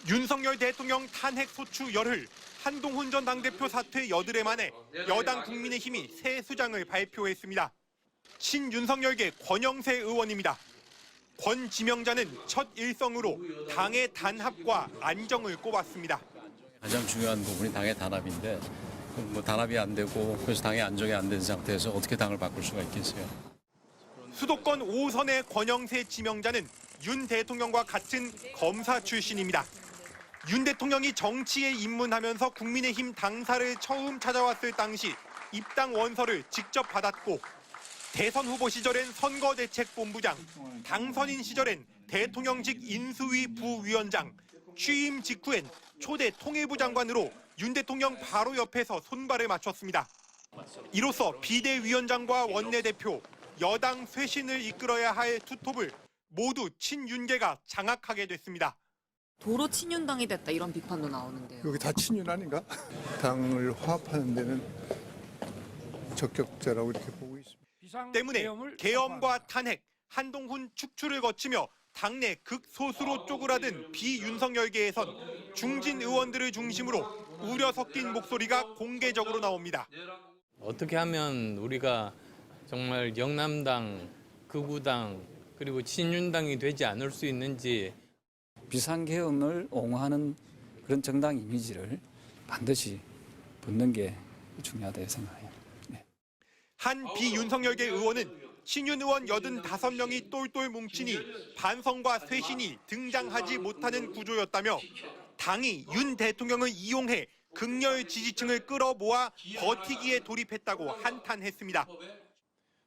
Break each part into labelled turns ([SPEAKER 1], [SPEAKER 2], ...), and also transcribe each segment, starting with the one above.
[SPEAKER 1] 윤석열 대통령 탄핵 소추 열흘, 한동훈 전 당대표 사퇴 여드레 만에 여당 국민의힘이 새 수장을 발표했습니다. 친윤석열계 권영세 의원입니다. 권 지명자는 첫 일성으로 당의 단합과 안정을 꼽았습니다.
[SPEAKER 2] 가장 중요한 부분이 당의 단합인데 단합이 안 되고 그래서 당의 안정이 안 된 상태에서 어떻게 당을 바꿀 수가 있겠어요.
[SPEAKER 1] 수도권 5선의 권영세 지명자는 윤 대통령과 같은 검사 출신입니다. 윤 대통령이 정치에 입문하면서 국민의힘 당사를 처음 찾아왔을 당시 입당 원서를 직접 받았고 대선 후보 시절엔 선거대책본부장, 당선인 시절엔 대통령직 인수위 부위원장, 취임 직후엔 초대 통일부 장관으로 윤 대통령 바로 옆에서 손발을 맞췄습니다. 이로써 비대위원장과 원내대표, 여당 쇄신을 이끌어야 할 투톱을 모두 친윤계가 장악하게 됐습니다.
[SPEAKER 3] 도로 친윤당이 됐다 이런 비판도 나오는데요.
[SPEAKER 4] 여기 다 친윤 아닌가? 당을 화합하는 데는 적격자라고 이렇게 보고 있습니다.
[SPEAKER 1] 때문에 계엄과 탄핵, 한동훈 축출을 거치며 당내 극소수로 쪼그라든 비윤석열계에선 중진 의원들을 중심으로 우려 섞인 목소리가 공개적으로 나옵니다.
[SPEAKER 5] 어떻게 하면 우리가 정말 영남당, 극우당, 그리고 친윤당이 되지 않을 수 있는지.
[SPEAKER 2] 비상계엄을 옹호하는 그런 정당 이미지를 반드시 붙는 게 중요하다고 생각해요. 네.
[SPEAKER 1] 한 비윤석열계 의원은 친윤 의원 85명이 똘똘 뭉치니 반성과 쇄신이 등장하지 못하는 구조였다며 당이 윤 대통령을 이용해 극렬 지지층을 끌어모아 버티기에 돌입했다고 한탄했습니다.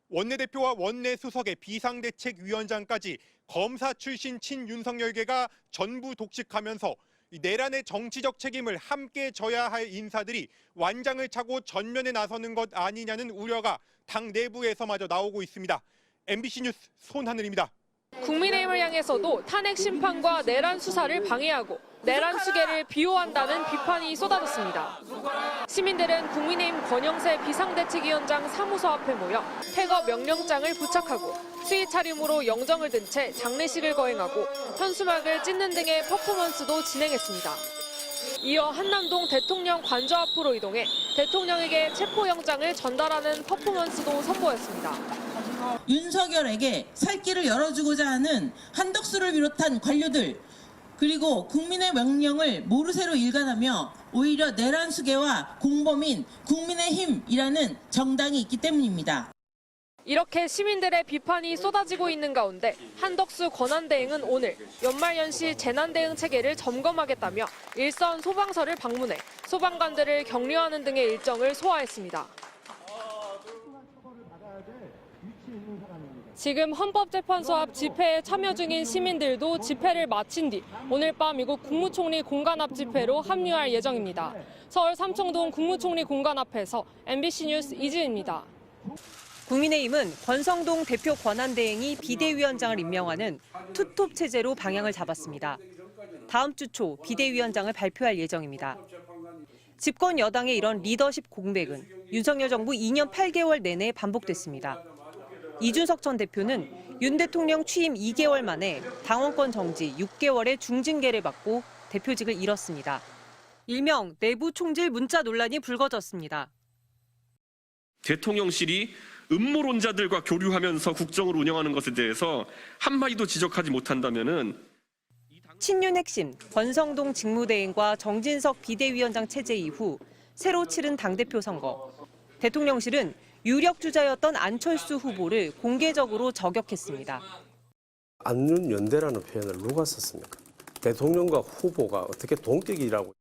[SPEAKER 1] 원내대표와 원내수석의 비상대책위원장까지 검사 출신 친윤석열계가 전부 독식하면서 내란의 정치적 책임을 함께 져야 할 인사들이 완장을 차고 전면에 나서는 것 아니냐는 우려가 당 내부에서마저 나오고 있습니다. MBC 뉴스 손하늘입니다.
[SPEAKER 6] 국민의힘을 향해서도 탄핵 심판과 내란 수사를 방해하고 내란 수계를 비호한다는 비판이 쏟아졌습니다. 시민들은 국민의힘 권영세 비상대책위원장 사무소 앞에 모여 퇴거 명령장을 부착하고 수의 차림으로 영정을 든 채 장례식을 거행하고 현수막을 찢는 등의 퍼포먼스도 진행했습니다. 이어 한남동 대통령 관저 앞으로 이동해 대통령에게 체포영장을 전달하는 퍼포먼스도 선보였습니다.
[SPEAKER 7] 윤석열에게 살 길을 열어주고자 하는 한덕수를 비롯한 관료들 그리고 국민의 명령을 모르쇠로 일관하며 오히려 내란 수계와 공범인 국민의힘이라는 정당이 있기 때문입니다.
[SPEAKER 6] 이렇게 시민들의 비판이 쏟아지고 있는 가운데 한덕수 권한대행은 오늘 연말연시 재난대응 체계를 점검하겠다며 일선 소방서를 방문해 소방관들을 격려하는 등의 일정을 소화했습니다. 지금 헌법재판소 앞 집회에 참여 중인 시민들도 집회를 마친 뒤 오늘 밤 미국 국무총리 공관 앞 집회로 합류할 예정입니다. 서울 삼청동 국무총리 공관 앞에서 MBC 뉴스 이지은입니다.
[SPEAKER 8] 국민의힘은 권성동 대표 권한대행이 비대위원장을 임명하는 투톱 체제로 방향을 잡았습니다. 다음 주 초 비대위원장을 발표할 예정입니다. 집권 여당의 이런 리더십 공백은 윤석열 정부 2년 8개월 내내 반복됐습니다. 이준석 전 대표는 윤 대통령 취임 2개월 만에 당원권 정지 6개월의 중징계를 받고 대표직을 잃었습니다. 일명 내부 총질 문자 논란이 불거졌습니다.
[SPEAKER 9] 대통령실이 음모론자들과 교류하면서 국정을 운영하는 것에 대해서 한마디도 지적하지 못한다면은
[SPEAKER 8] 친윤 핵심 권성동 직무대행과 정진석 비대위원장 체제 이후 새로 치른 당대표 선거. 대통령실은 유력 주자였던 안철수 후보를 공개적으로 저격했습니다.
[SPEAKER 10] 안윤연대라는 표현을 누가 썼습니까? 대통령과 후보가 어떻게 동격이라고.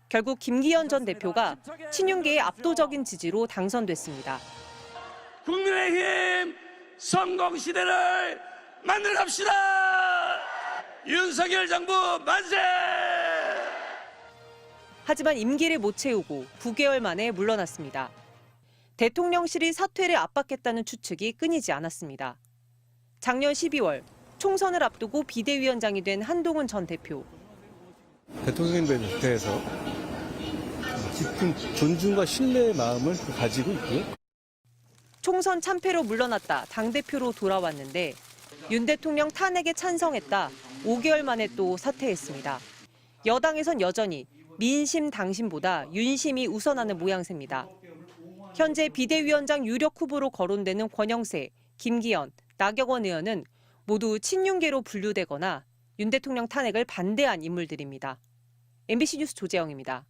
[SPEAKER 8] 결국 김기현 전 대표가 친윤계의 압도적인 지지로 당선됐습니다.
[SPEAKER 11] 국민의힘 성공시대를 만들어갑시다. 윤석열 정부 만세!
[SPEAKER 8] 하지만 임기를 못 채우고 9개월 만에 물러났습니다. 대통령실이 사퇴를 압박했다는 추측이 끊이지 않았습니다. 작년 12월 총선을 앞두고 비대위원장이 된 한동훈 전 대표.
[SPEAKER 4] 대통령님에 대해서 깊은 존중과 신뢰의 마음을 가지고 있고요.
[SPEAKER 8] 총선 참패로 물러났다 당대표로 돌아왔는데 윤 대통령 탄핵에 찬성했다 5개월 만에 또 사퇴했습니다. 여당에선 여전히 민심 당심보다 윤심이 우선하는 모양새입니다. 현재 비대위원장 유력 후보로 거론되는 권영세, 김기현, 나경원 의원은 모두 친윤계로 분류되거나 윤 대통령 탄핵을 반대한 인물들입니다. MBC 뉴스 조재영입니다.